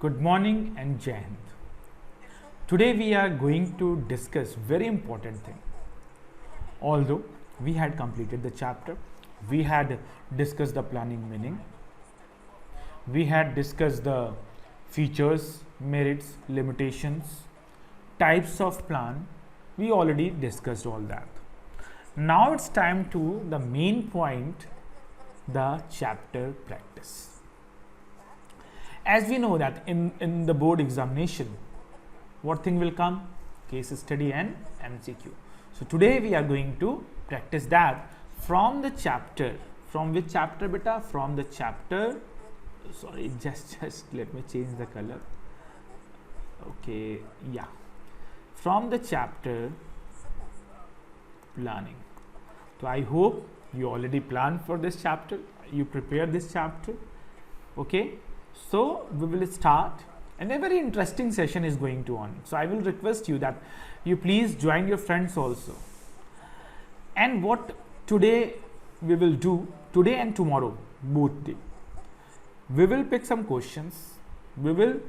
Good morning and Jai Hind. Today we are going to discuss very important thing. Although we had completed the chapter, we had discussed the planning meaning, we had discussed the features, merits, limitations, types of plan. We already discussed all that. Now it's time to the main point, the chapter practice. As we know that in the board examination, what thing will come? Case study and MCQ. So today we are going to practice that from the chapter. From which chapter, beta? From the chapter. Sorry, just let me change the color. Okay, yeah. From the chapter planning. So I hope you already planned for this chapter. You prepared this chapter. Okay. So we will start, and a very interesting session is going to on. So I will request you that you please join your friends also. And what today we will do, today and tomorrow, both day, we will pick some questions. We will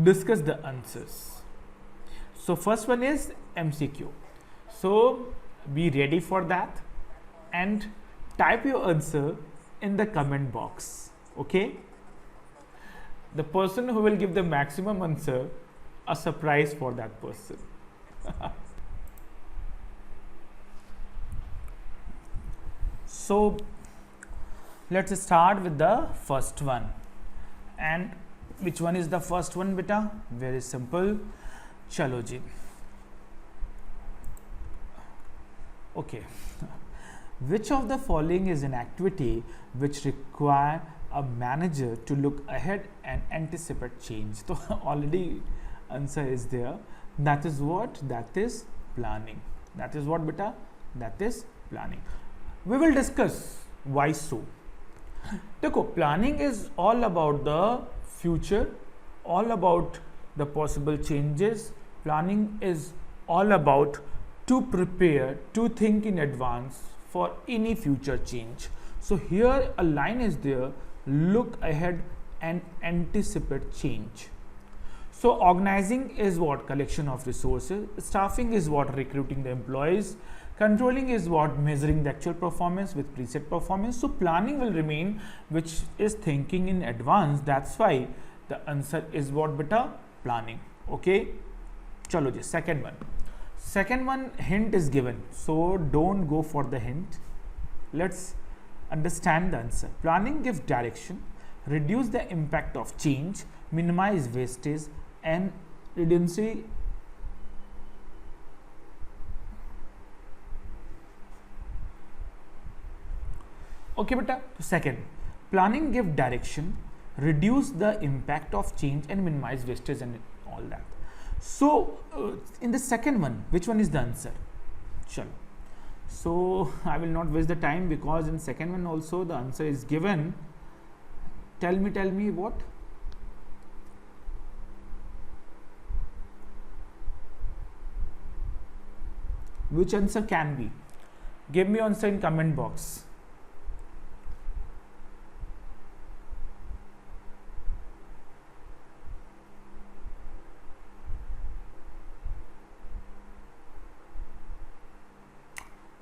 discuss the answers. So first one is MCQ. So be ready for that and type your answer in the comment box. Okay. The person who will give the maximum answer, a surprise for that person. So let's start with the first one. And which one is the first one, beta? Very simple. Chalo ji. Okay. Which of the following is an activity which require a manager to look ahead and anticipate change? So already answer is there. That is what? That is planning. That is what, beta? That is planning. We will discuss why so. Dekho, planning is all about the future, all about the possible changes. Planning is all about to prepare, to think in advance for any future change. So here a line is there, look ahead and anticipate change. So organizing is what? Collection of resources. Staffing is what? Recruiting the employees. Controlling is what? Measuring the actual performance with preset performance. So planning will remain, which is thinking in advance. That's why the answer is what, beta? Planning. Okay. Chalo ji, second one. Second one, hint is given. So don't go for the hint. Let's understand the answer. Planning gives direction, reduce the impact of change, minimize wastage and redundancy. Okay, beta. Second, planning gives direction, reduce the impact of change and minimize wastage and all that. So in the second one, which one is the answer? Chalo. So I will not waste the time, because in second one also the answer is given. Tell me what? Which answer can be? Give me answer in comment box.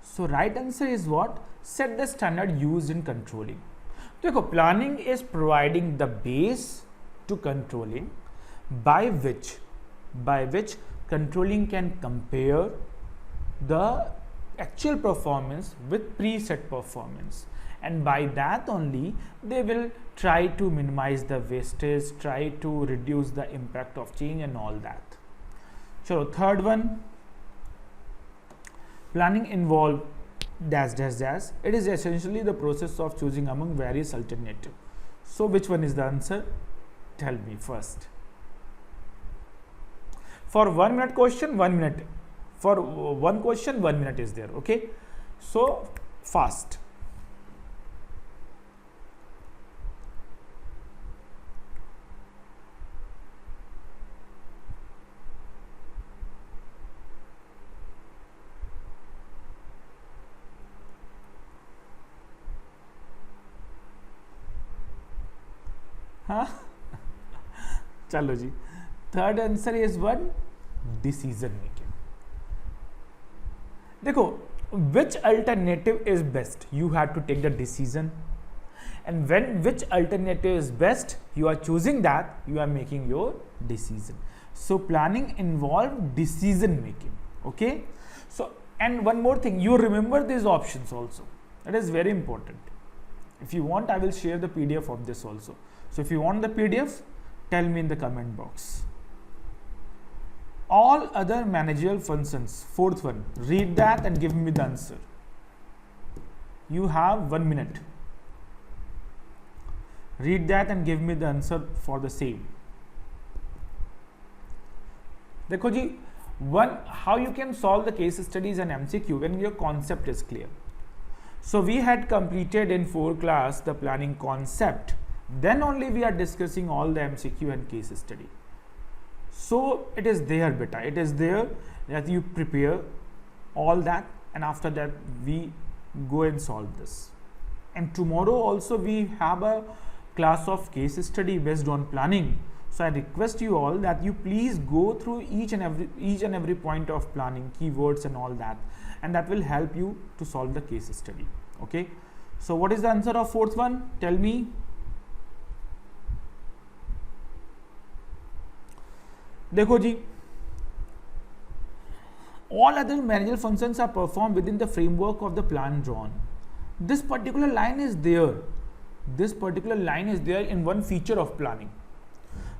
So right answer is what? Set the standard used in controlling. So planning is providing the base to controlling by which controlling can compare the actual performance with preset performance, and by that only they will try to minimize the wastage, try to reduce the impact of change and all that. So third one, planning involve dash dash dash. It is essentially the process of choosing among various alternatives. So which one is the answer? Tell me first. For 1 minute question, 1 minute. For one question, 1 minute is there. Okay. So fast. Huh? चलो जी, third answer is one decision making. देखो, which alternative is best, you have to take the decision, and when which alternative is best, you are choosing that, you are making your decision. So planning involves decision making. Okay, so and one more thing, you remember these options also, that is very important. If you want, I will share the PDF of this also. So if you want the PDF, tell me in the comment box. All other managerial functions, fourth one, read that and give me the answer. You have 1 minute. Read that and give me the answer for the same. देखो जी, one, how you can solve the case studies and MCQ when your concept is clear. So we had completed in 4 class the planning concept, then only we are discussing all the MCQ and case study. So it is there beta, it is there that you prepare all that, and after that we go and solve this. And tomorrow also we have a class of case study based on planning. So I request you all that you please go through each and every point of planning, keywords and all that, and that will help you to solve the case study. Okay, so what is the answer of fourth one? Tell me. देखो जी, all other managerial functions are performed within the framework of the plan drawn. This particular line is there. This particular line is there in one feature of planning.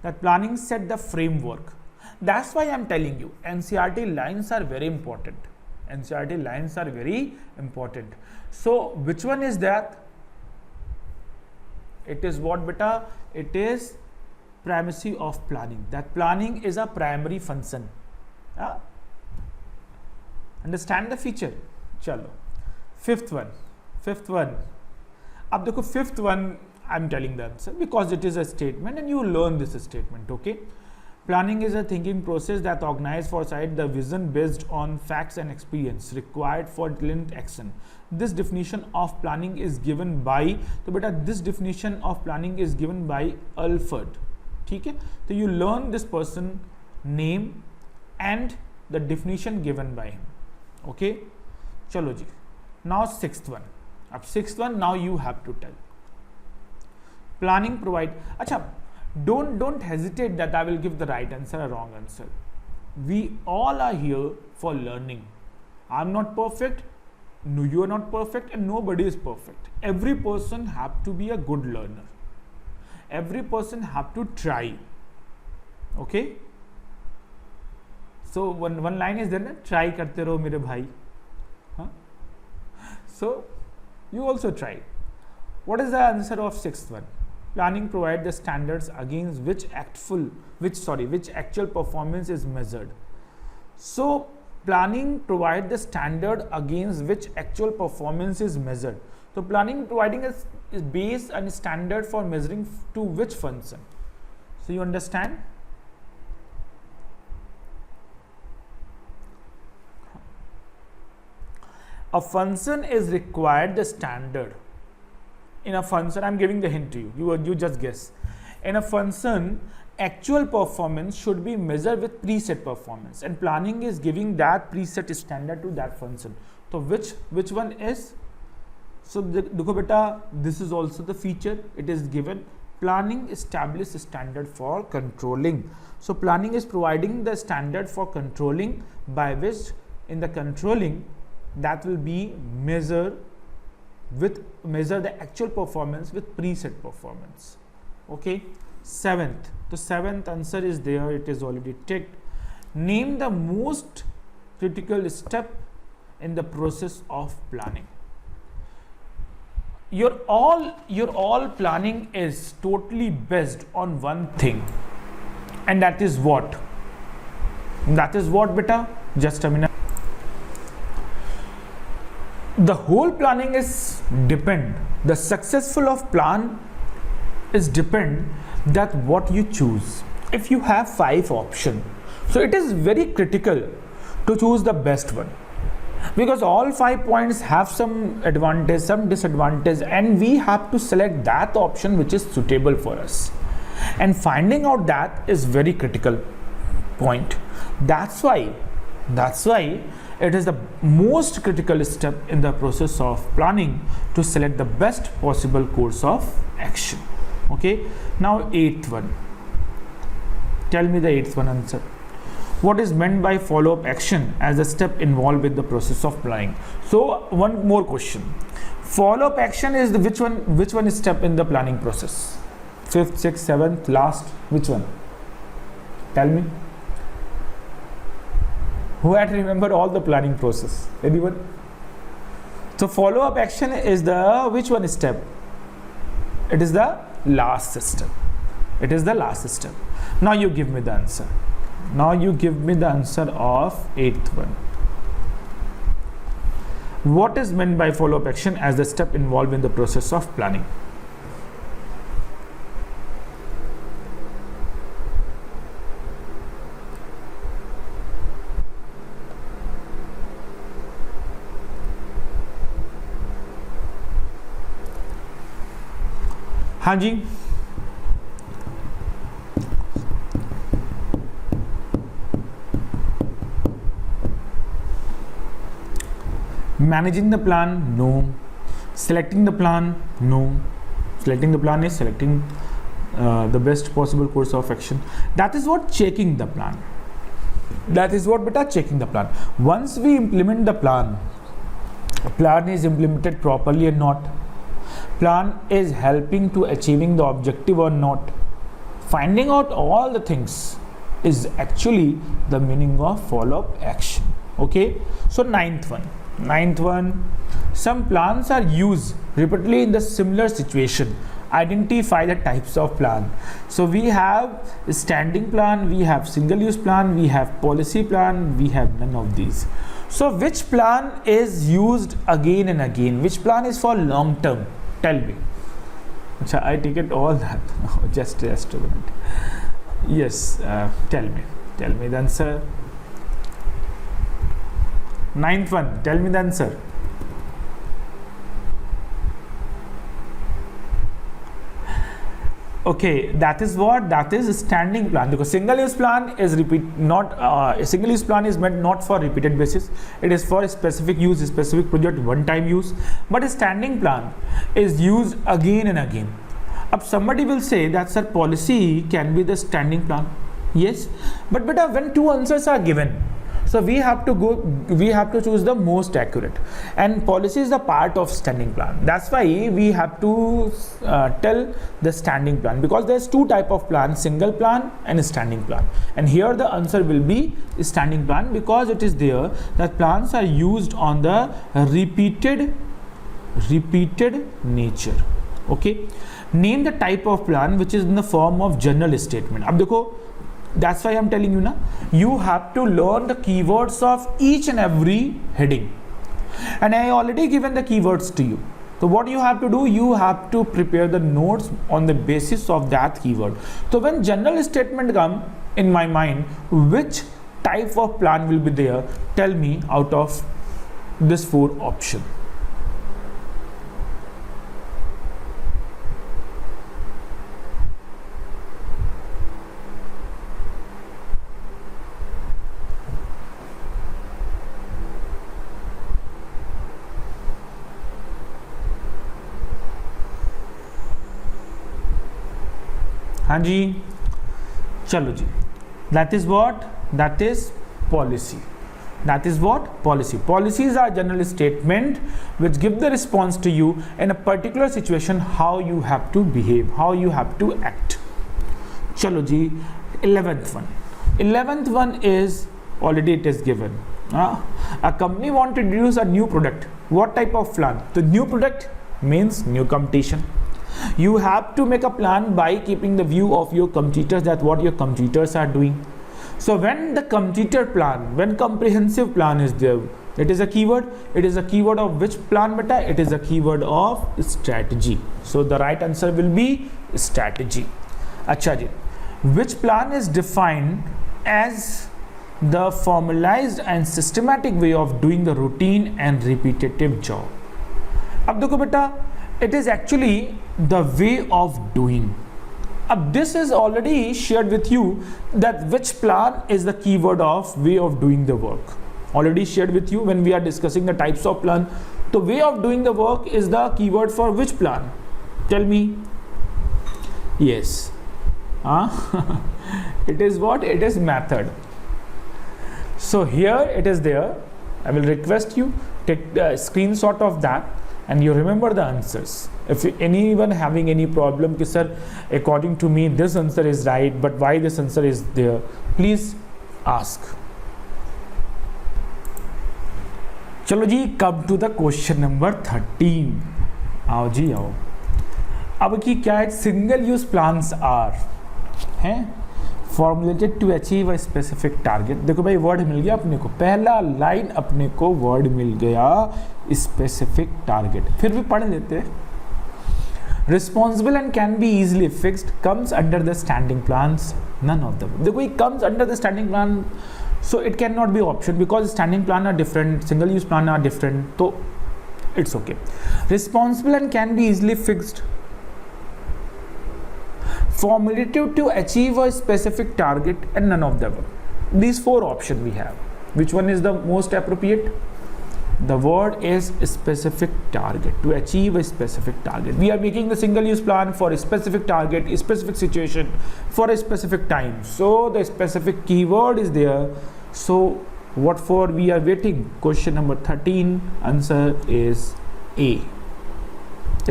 That planning set the framework. That's why I'm telling you, NCERT lines are very important. NCERT lines are very important. So which one is that? It is what beta? It is primacy of planning, that planning is a primary function. Understand the feature. Chalo, fifth one. Ab dekho, fifth one, I'm telling the answer because it is a statement and you learn this statement. Okay, planning is a thinking process that organizes foresight the vision based on facts and experience required for deliberate action. This definition of planning is given by, so beta, this definition of planning is given by Alfred. ठीक है, तो you learn this person name and the definition given by him. Okay, चलो जी, now sixth one. अब sixth one, now you have to tell. Planning provide, अच्छा, don't hesitate that I will give the right answer or wrong answer. We all are here for learning. I'm not perfect, no, you are not perfect, and nobody is perfect. Every person have to be a good learner. Every person have to try. Okay, so one line is there na, try karte raho mere bhai. So you also try. What is the answer of sixth one? Planning provide the standards against which actual performance is measured. So planning provide the standard against which actual performance is measured. So planning providing is base and standard for measuring to which function. So you understand? A function is required the standard. In a function, I'm giving the hint to you. You just guess. In a function, actual performance should be measured with preset performance, and planning is giving that preset standard to that function. So which one is? So देखो बेटा, this is also the feature. It is given. Planning establish standard for controlling. So planning is providing the standard for controlling, by which in the controlling that will be measure the actual performance with preset performance. Okay, seventh. The seventh answer is there. It is already ticked. Name the most critical step in the process of planning. Your all planning is totally based on one thing, and that is what? That is what, beta? Just a minute. The whole planning is depend. The successful of plan is depend that what you choose. If you have 5 options, so it is very critical to choose the best one, because all 5 points have some advantage, some disadvantage, and we have to select that option which is suitable for us. and finding out that is very critical point. That's why it is the most critical step in the process of planning to select the best possible course of action. Okay, now eighth one. Tell me the eighth one answer. What is meant by follow-up action as a step involved with the process of planning? So one more question. Follow-up action is the which one is step in the planning process? Fifth, sixth, seventh, last, which one? Tell me. Who had remembered all the planning process? Anyone? So follow-up action is the which one step? It is the last step. It is the last step. Now you give me the answer. Now you give me the answer of eighth one. What is meant by follow-up action as the step involved in the process of planning? हाँ जी, managing the plan, no. Selecting the plan, no. Selecting the plan is selecting the best possible course of action. That is what checking the plan. That is what beta checking the plan. Once we implement the plan is implemented properly or not. Plan is helping to achieving the objective or not. Finding out all the things is actually the meaning of follow-up action. Okay, so ninth one, some plans are used repeatedly in the similar situation. Identify the types of plan. So we have standing plan, we have single use plan, we have policy plan, we have none of these. So which plan is used again and again? Which plan is for long term? Tell me. I take it all that. just a minute. Yes, tell me the answer. Ninth one, tell me the answer. Okay, that is a standing plan, because single use plan is single use plan is meant not for repeated basis. It is for specific use, specific project, one time use. But a standing plan is used again and again. Up somebody will say that sir, policy can be the standing plan. Yes, but beta, when two answers are given, so we have to choose the most accurate, and policy is the part of standing plan. That's why we have to tell the standing plan, because there's two type of plan, single plan and standing plan. And here the answer will be standing plan, because it is there that plans are used on the repeated nature. Okay, name the type of plan which is in the form of general statement. Ab dekho, that's why I'm telling you now, you have to learn the keywords of each and every heading, and I already given the keywords to you. So what you have to do, you have to prepare the notes on the basis of that keyword. So when general statement come in my mind, which type of plan will be there? Tell me out of this four option. हाँ जी, चलो जी. That is what? That is policy. That is what? Policy. Policies are general statement which give the response to you in a particular situation, how you have to behave, how you have to act. चलो जी, 11th one. 11th one is already it is given. A company want to introduce a new product. What type of plan? The new product means new competition. You have to make a plan by keeping the view of your competitors, that what your competitors are doing. So when the competitor plan, when comprehensive plan is there, it is a keyword. It is a keyword of which plan beta? It is a keyword of strategy. So the right answer will be strategy. Acha ji, which plan is defined as the formalized and systematic way of doing the routine and repetitive job? Ab dekho beta, it is actually the way of doing. This is already shared with you that which plan is the keyword of way of doing the work. Already shared with you when we are discussing the types of plan. The way of doing the work is the keyword for which plan? Tell me. Yes. It is what? It is method. So here it is there. I will request you take a screenshot of that and you remember the answers. If anyone having any problem, sir, according to me this answer is right, but why this answer is there, please ask. चलो जी, come to the question number 13. आओ जी आओ. अब की क्या है? Single use plans are हैं formulated to achieve a specific target. देखो भाई वर्ड मिल गया अपने को, पहला लाइन अपने को वर्ड मिल गया स्पेसिफिक टारगेट. फिर भी पढ़ लेते हैं. Responsible and can be easily fixed comes under the standing plans, none of the. देखो ये comes under the standing plan, so it cannot be option because standing plan are different, single use plan are different, so it's okay. Responsible and can be easily fixed, formulated to achieve a specific target, and none of the above. These four options we have. Which one is the most appropriate? The word is specific target, to achieve a specific target. We are making the single use plan for a specific target, a specific situation, for a specific time. So the specific keyword is there. So what for we are waiting? Question number 13, answer is A.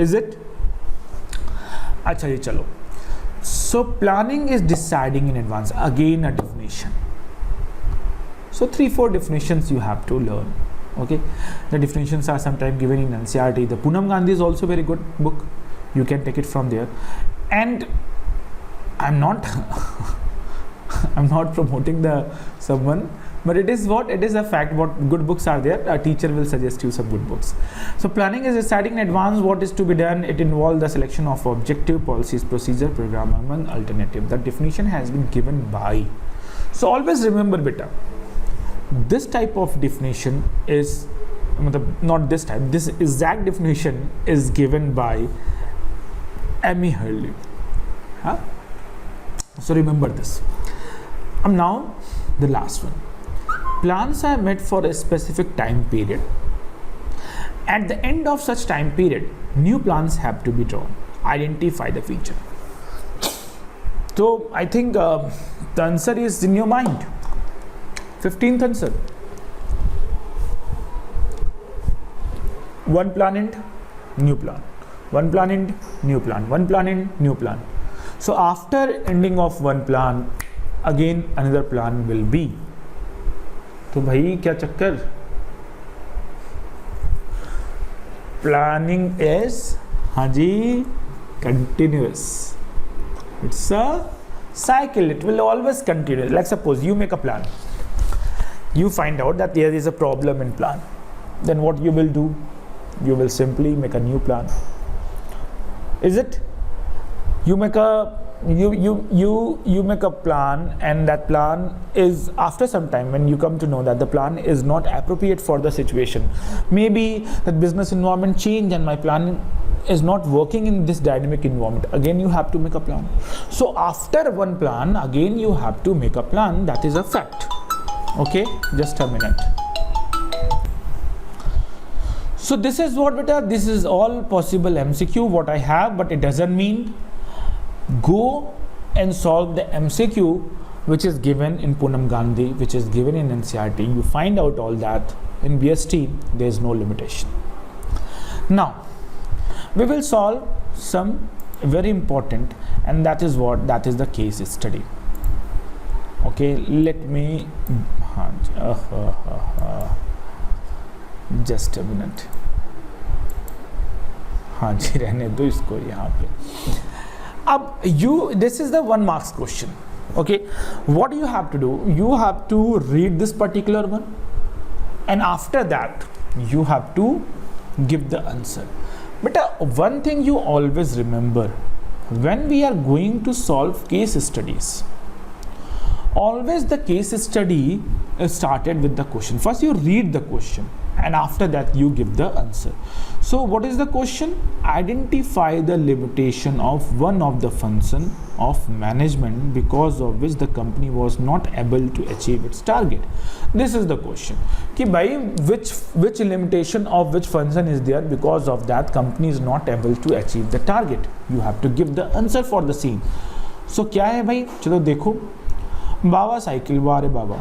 Is it? अच्छा जी चलो. So planning is deciding in advance. Again a definition. So 3-4 definitions you have to learn. Okay, the definitions are sometimes given in NCERT. The Poonam Gandhi is also very good book. You can take it from there. And I'm not I'm not promoting the someone, but it is what it is a fact. What good books are there? A teacher will suggest you some good books. So planning is deciding in advance what is to be done. It involves the selection of objective, policies, procedure, program, among alternative. The definition has been given by. So always remember, beta. This type of definition is not this type. This exact definition is given by Amy Hurley. Huh? So remember this. Now the last one. Plans are made for a specific time period. At the end of such time period, new plans have to be drawn. Identify the feature. So I think the answer is in your mind. 15th answer. One plan end, new plan. One plan end, new plan. One plan end, new plan. So after ending of one plan, again another plan will be. तो भाई क्या चक्कर? Planning is हाँ जी continuous. It's a cycle. It will always continue. Like suppose you make a plan. You find out that there is a problem in plan. Then what you will do? You will simply make a new plan. Is it? You make a you make a plan, and that plan is after some time when you come to know that the plan is not appropriate for the situation. Maybe the business environment changed and my plan is not working in this dynamic environment. Again you have to make a plan. So after one plan, again you have to make a plan. That is a fact. Okay, just a minute. So this is what beta, this is all possible MCQ what I have, but it doesn't mean go and solve the MCQ which is given in Poonam Gandhi, which is given in NCERT. You find out all that. In BST there is no limitation. Now we will solve some very important, and that is what, that is the case study. Okay, let me just a minute. हाँ जी रहने दो इसको यहाँ पे. अब this is the 1 marks question. Okay, what you have to do? You have to read this particular one, and after that you have to give the answer. But one thing you always remember, when we are going to solve case studies, always the case study is started with the question. First you read the question. and after that you give the answer. So what is the question? Identify the limitation of one of the function of management because of which the company was not able to achieve its target. This is the question कि भाई which limitation of which function is there, because of that company is not able to achieve the target. You have to give the answer for the same. So क्या है भाई, चलो देखो. बाबा cycle वारे बाबा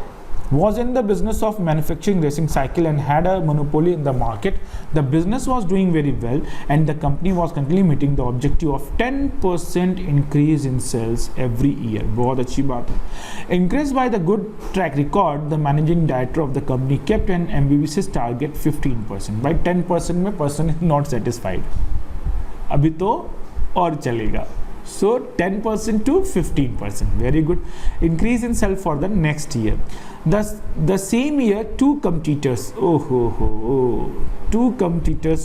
was in the business of manufacturing racing cycle and had a monopoly in the market. The business was doing very well and the company was continually meeting the objective of 10% increase in sales every year. बहुत अच्छी बात है. Encouraged by the good track record, the managing director of the company kept an ambitious target 15%. By 10% में person is not satisfied. अभी तो और चलेगा. So 10% to 15%. Very good. Increase in sales for the next year. The same year, two competitors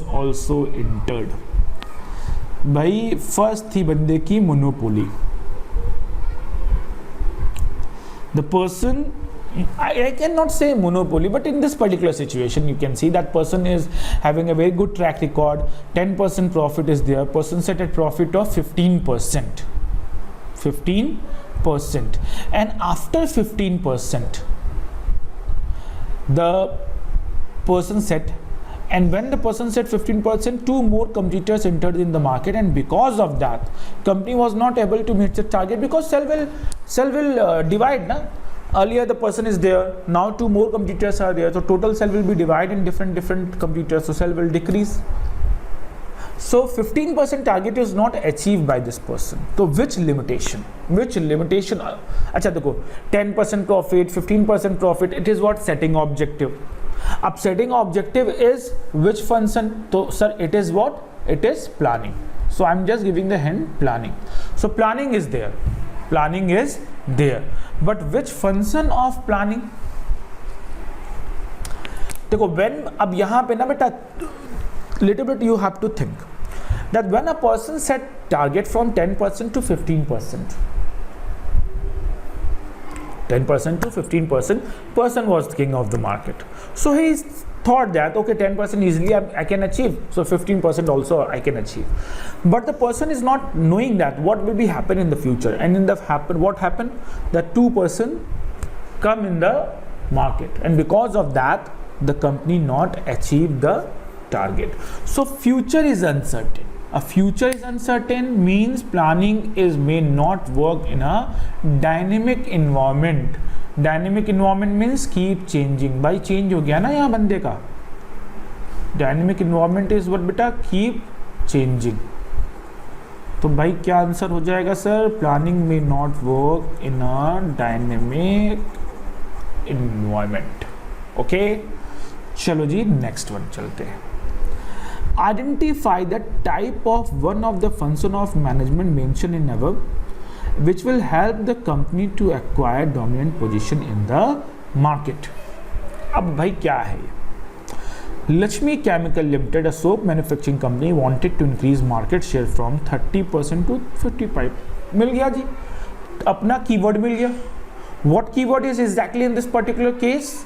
also entered. भाई first थी बंदे की monopoly. The person, I cannot say monopoly, but in this particular situation you can see that person is having a very good track record. 10% profit is there. Person set a profit of 15%. And after 15% the person set, and when the person said 15%, two more competitors entered in the market, and because of that company was not able to meet the target, because sell will divide na? Earlier the person is there, now two more competitors are there, so total sell will be divided in different competitors, so sell will decrease. So 15% target is not achieved by this person. So which limitation? अच्छा देखो 10% profit, 15% profit, it is what? Setting objective. Up setting objective is which function? So sir, it is what? It is planning. So I'm just giving the hint, planning. So planning is there. But which function of planning? देखो when, अब यहाँ पे ना बेटा little bit you have to think that when a person set target from 10% to 15%, 10% to 15%, person was king of the market. So he thought that okay, 10% easily I can achieve, so 15% also I can achieve. But the person is not knowing that what will be happen in the future, and in the what happened, that 2% come in the market, and because of that the company not achieve the target. So future is uncertain. A future is uncertain means planning may not work in a dynamic environment. Dynamic environment means keep changing. भाई change हो गया ना यहाँ बंदे का. Dynamic environment is what बेटा? Keep changing. तो भाई क्या आंसर हो जाएगा sir? Planning may not work in a dynamic environment. Okay? चलो जी next one चलते हैं. Identify the type of one of the function of management mentioned in above which will help the company to acquire dominant position in the market. अब भाई क्या है? Lakshmi Chemical Limited, a soap manufacturing company, wanted to increase market share from 30% to 55%. मिल गया जी, अपना keyword मिल गया. What keyword is exactly in this particular case?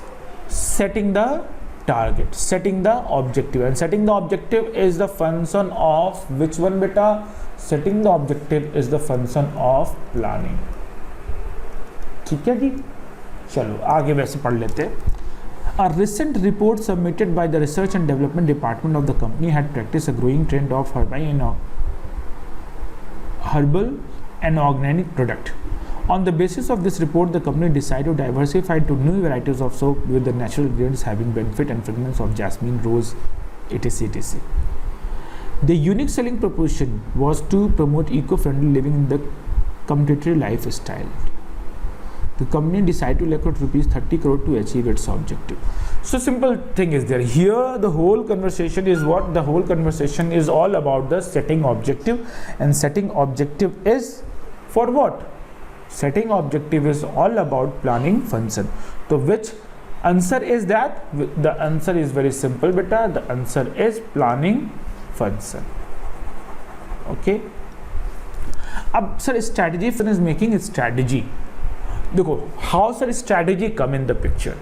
Setting the target, setting the objective, and setting the objective is the function of which one beta? Setting the objective is the function of planning. ठीक है जी, चलो आगे वैसे पढ़ लेते हैं. A recent report submitted by the Research and Development Department of the company had practiced a growing trend of herbal and organic product. On the basis of this report, the company decided to diversify to new varieties of soap with the natural ingredients having benefit and fragrance of jasmine, rose, etc. The unique selling proposition was to promote eco-friendly living in the community lifestyle. The company decided to allocate rupees 30 crore to achieve its objective. So simple thing is there. Here the whole conversation is what? The whole conversation is all about the setting objective, and setting objective is for what? Setting objective is all about planning function. So which answer is that? The answer is very simple beta. The answer is planning function. Okay. अब sir strategy is making strategy. देखो how sir strategy come in the picture.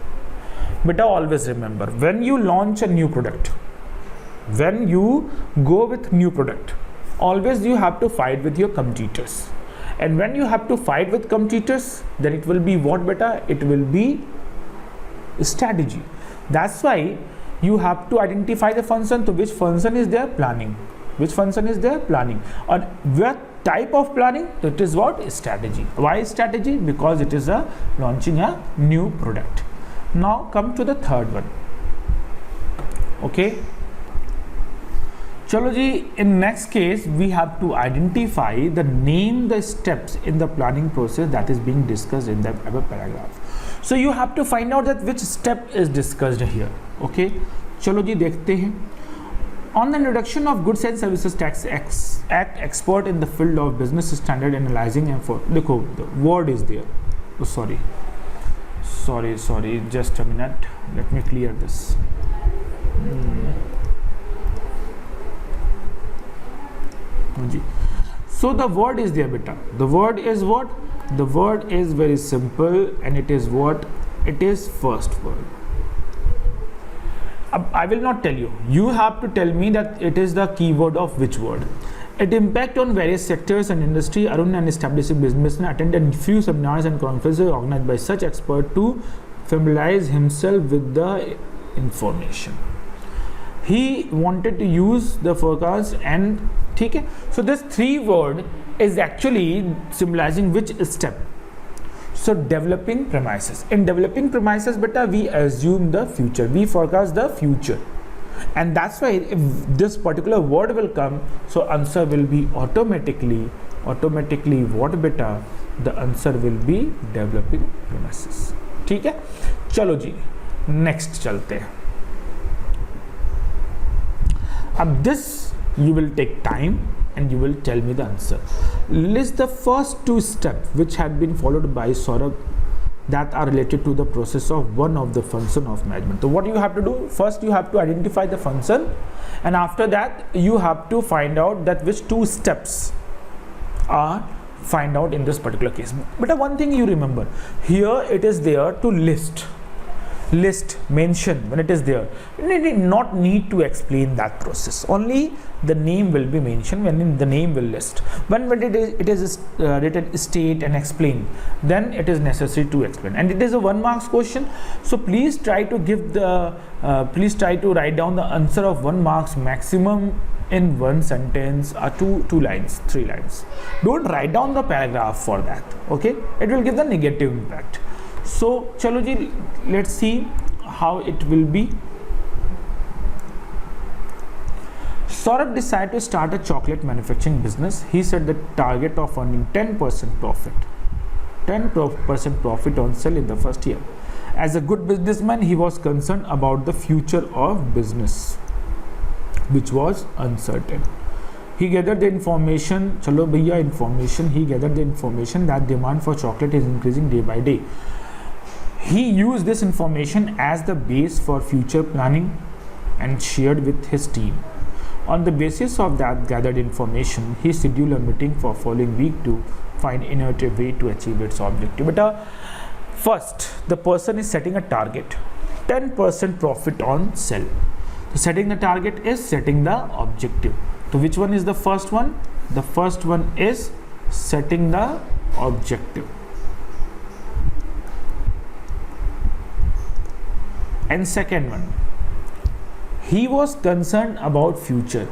Beta, always remember, when you launch a new product, when you go with new product, always you have to fight with your competitors. And when you have to fight with competitors, then it will be what, beta? It will be strategy. That's why you have to identify the function. So which function is there? Planning. Which function is there? Planning. Or what type of planning? That is what? Strategy. Why strategy? Because it is launching a new product. Now come to the third one. Okay. Chalo ji, in next case, we have to identify name the steps in the planning process that is being discussed in the above paragraph. So you have to find out that which step is discussed here. Okay. Chalo ji, dekhte hain. On the introduction of Goods and Services Tax Act, expert in the field of business standard analyzing and for, dekho, the word is there. Oh, sorry, just a minute. Let me clear this. So the word is there, beta. The word is what? The word is very simple, and it is what? It is first word. I will not tell you. You have to tell me that it is the keyword of which word. It impact on various sectors and industry. Arun, an establishing businessman, attended few seminars and conferences organized by such expert to familiarize himself with the information. He wanted to use the forecast and okay. So this three word is actually symbolizing which step. So developing premises. In developing premises, beta, we assume the future. We forecast the future. And that's why if this particular word will come, so answer will be automatically what, beta? The answer will be developing premises. ठीक है? चलो जी, next चलते हैं. अब this you will take time and you will tell me the answer. List the first two steps which had been followed by Saurabh that are related to the process of one of the function of management. So what you have to do? First you have to identify the function, and after that you have to find out that which two steps are find out in this particular case. But one thing you remember, here it is there to list, mention when it is there. You did not need to explain that process. Only the name will be mentioned when the name will list. When it is written state and explain, then it is necessary to explain. And it is a 1 marks question. So please try to give the please try to write down the answer of 1 marks maximum in one sentence or two lines, 3 lines. Don't write down the paragraph for that. Okay, it will give the negative impact. So chalo ji, let's see how it will be. Saurabh decided to start a chocolate manufacturing business. He set the target of earning 10% profit. 10% profit on sale in the first year. As a good businessman, he was concerned about the future of business, which was uncertain. He gathered the information, chalo bhaiya information, he gathered the information that demand for chocolate is increasing day by day. He used this information as the base for future planning and shared with his team. On the basis of that gathered information, he scheduled a meeting for following week to find innovative way to achieve its objective. But first, the person is setting a target, 10% profit on sale. So setting the target is setting the objective. So which one is the first one? The first one is setting the objective. And second one, he was concerned about future,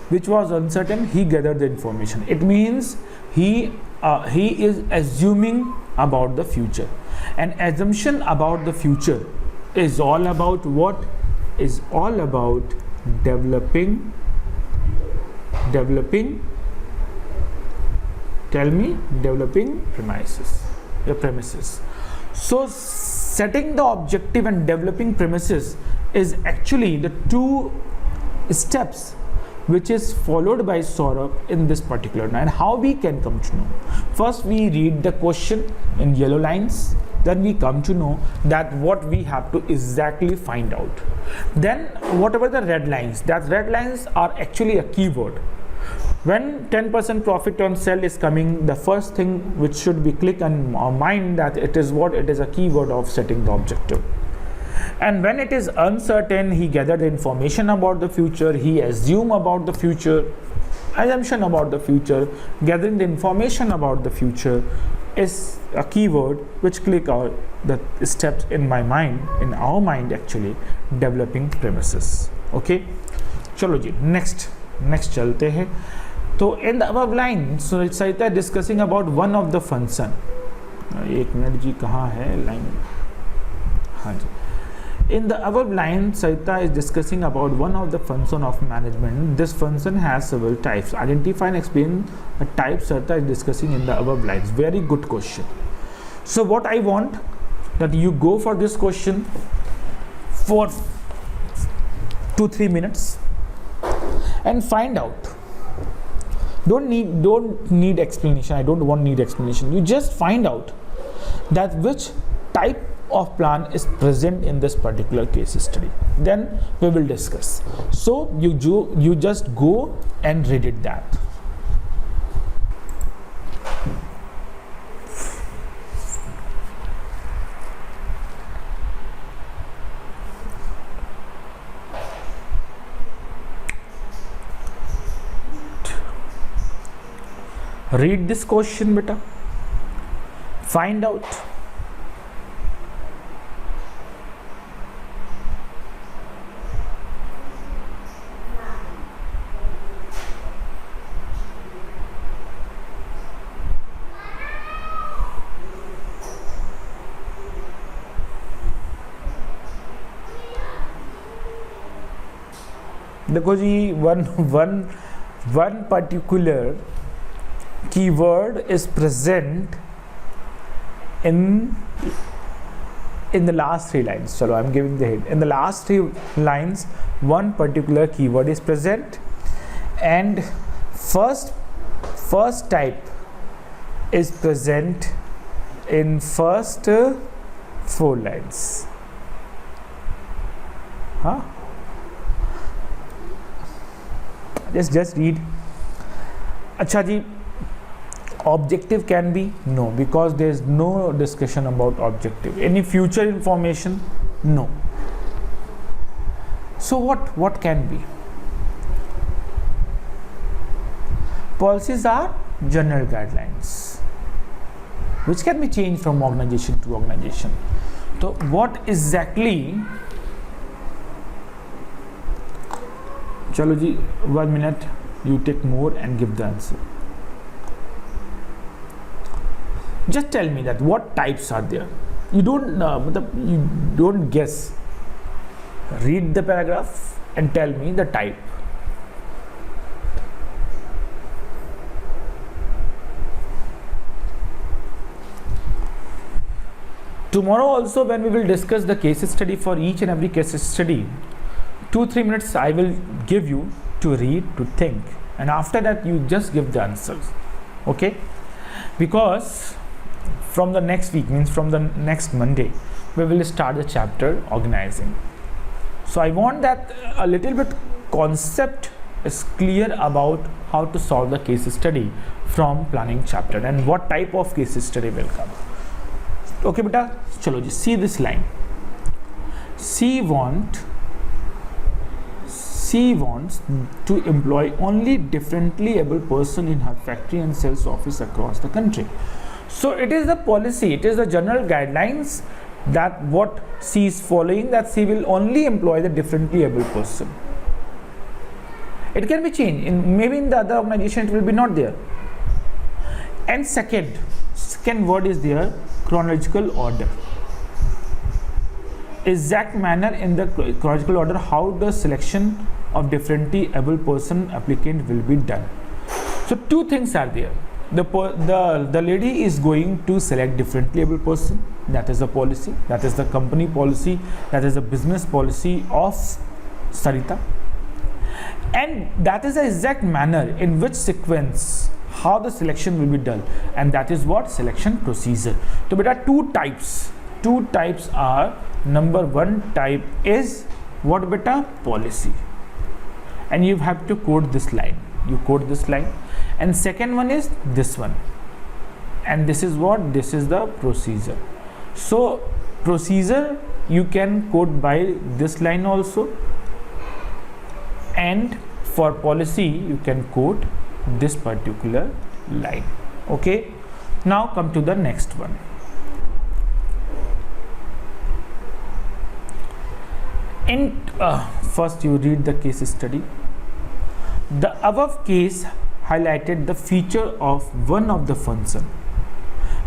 which was uncertain. He gathered the information. It means he is assuming about the future. An assumption about the future is all about what? Is all about developing. Tell me, developing premises. So setting the objective and developing premises is actually the two steps which is followed by Saurabh in this particular. And how we can come to know? First we read the question in yellow lines, then we come to know that what we have to exactly find out. Then whatever the red lines, that red lines are actually a keyword. When 10% profit on sale is coming, the first thing which should be click on our mind that it is what? It is a keyword of setting the objective. And when it is uncertain, he gathered information about the future, he assumed about the future. Assumption about the future, gathering the information about the future is a keyword which click out the steps in my mind, in our mind actually, developing premises. Okay, चलो जी next चलते हैं. तो in the above line, so Sarita is discussing about one of the function. एक minute जी, कहाँ है line? हाँ जी. In the above line, Sarita is discussing about one of the function of management. This function has several types. Identify and explain the type Sarita is discussing in the above lines. Very good question. So what I want that you go for this question for 2-3 minutes and find out. Don't need explanation. I don't want need explanation. You just find out that which type of plan is present in this particular case study. Then we will discuss. So you just go and read it that. Read this question, beta. Find out. देखो जी, one particular keyword is present in the last 3 lines. Chalo, I'm giving the hint. In the last 3 lines, one particular keyword is present, and first type is present in first 4 lines. Huh? Just read. Acha ji, objective can be? No, because there is no discussion about objective. Any future information? No. So what can be? Policies are general guidelines which can be changed from organization to organization. So what exactly? Chalo ji, 1 minute, you take more and give the answer. Just tell me that what types are there. You don't guess. Read the paragraph and tell me the type. Tomorrow also, when we will discuss the case study for each and every case study, 2-3 minutes I will give you to read, to think, and after that you just give the answers. Okay? Because from the next week, means from the next Monday, we will start the chapter organizing. So I want that a little bit concept is clear about how to solve the case study from planning chapter and what type of case study will come. Okay beta, chalo ji, see this line. She wants to employ only differently able person in her factory and sales office across the country. So it is the policy, it is the general guidelines that what she is following, that she will only employ the differently able person. It can be changed. Maybe in the other organization it will be not there. And second word is there, chronological order. Exact manner in the chronological order how the selection of differently able person applicant will be done. So 2 things are there. The lady is going to select differently able person. That is the policy. That is the company policy. That is the business policy of Sarita. And that is the exact manner in which sequence how the selection will be done. And that is what selection procedure. So beta 2 types. 2 types are, number 1 type is what beta? Policy. And you have to quote this line. You quote this line. And second one is this one. And this is what? This is the procedure. So procedure you can quote by this line also, and for policy you can quote this particular line. Okay, now come to the next one. In first you read the case study. The above case highlighted the feature of one of the function.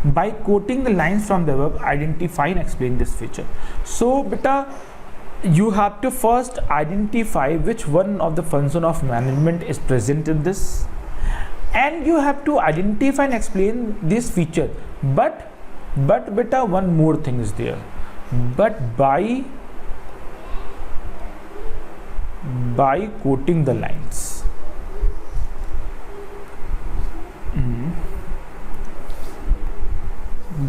By quoting the lines from the above, identify and explain this feature. So beta, you have to first identify which one of the function of management is present in this, and you have to identify and explain this feature. But beta, one more thing is there. But by quoting the lines.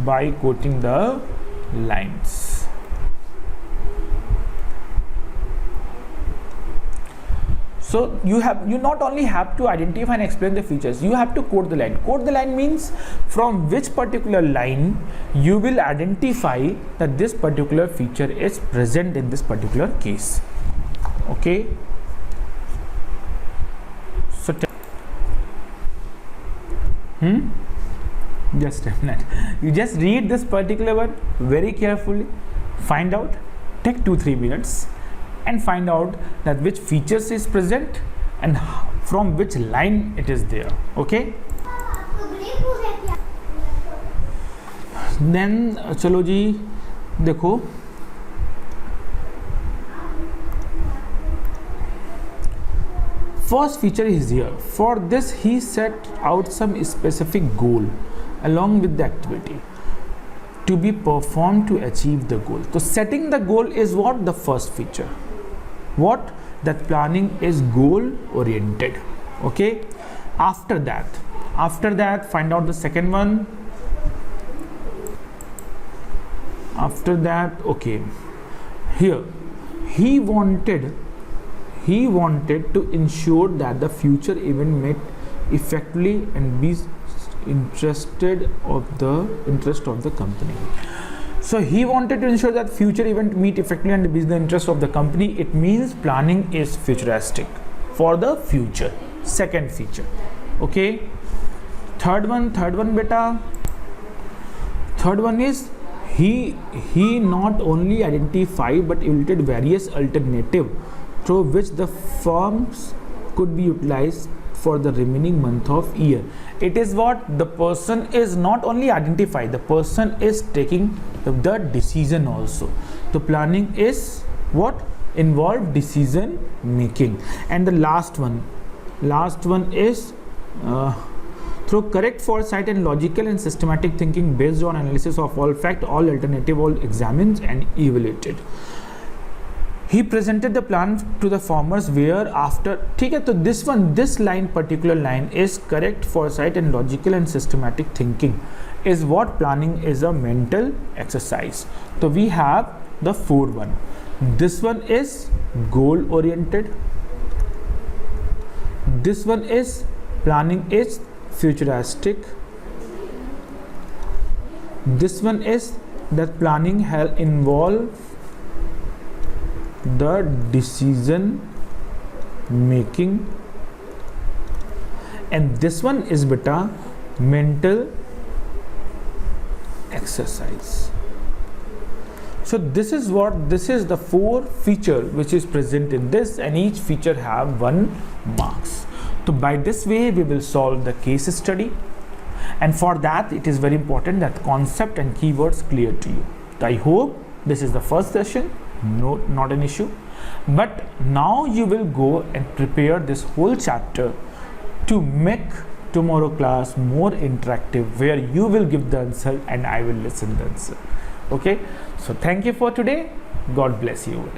By quoting the lines. So you not only have to identify and explain the features, you have to quote the line. Quote the line means from which particular line you will identify that this particular feature is present in this particular case. Okay, so just a minute, you just read this particular one very carefully, find out, take 2-3 minutes and find out that which features is present and from which line it is there. Okay, then चलो जी देखो, first feature is here. For this he set out some specific goal along with the activity to be performed to achieve the goal. So setting the goal is what? The first feature. What? That planning is goal oriented. Okay, after that find out the second one. After that, okay, here he wanted to ensure that the future event met effectively and be interest of the company. So he wanted to ensure that future event meet effectively and be the interest of the company. It means planning is futuristic for the future. Second feature. Okay, third one beta. Third one is he not only identified but evaluated various alternatives through which the firms could be utilized for the remaining month of year. It is what the person is not only identified, the person is taking the decision also. The planning is what? Involved decision making. And the last one is through correct foresight and logical and systematic thinking based on analysis of all fact, all alternative, all examined and evaluated. He presented the plan to the farmers where after, ठीक है, तो this line, particular line is correct foresight and logical and systematic thinking is what? Planning is a mental exercise. So we have the 4 one. This one is goal oriented. This one is planning is futuristic. This one is that planning has involved the decision making, and this one is beta mental exercise. So this is the 4 feature which is present in this, and each feature have 1 marks. So by this way we will solve the case study, and for that it is very important that concept and keywords clear to you. I hope this is the first session. No, not an issue, but now you will go and prepare this whole chapter to make tomorrow class more interactive, where you will give the answer and I will listen the answer. Okay, so thank you for today. God bless you.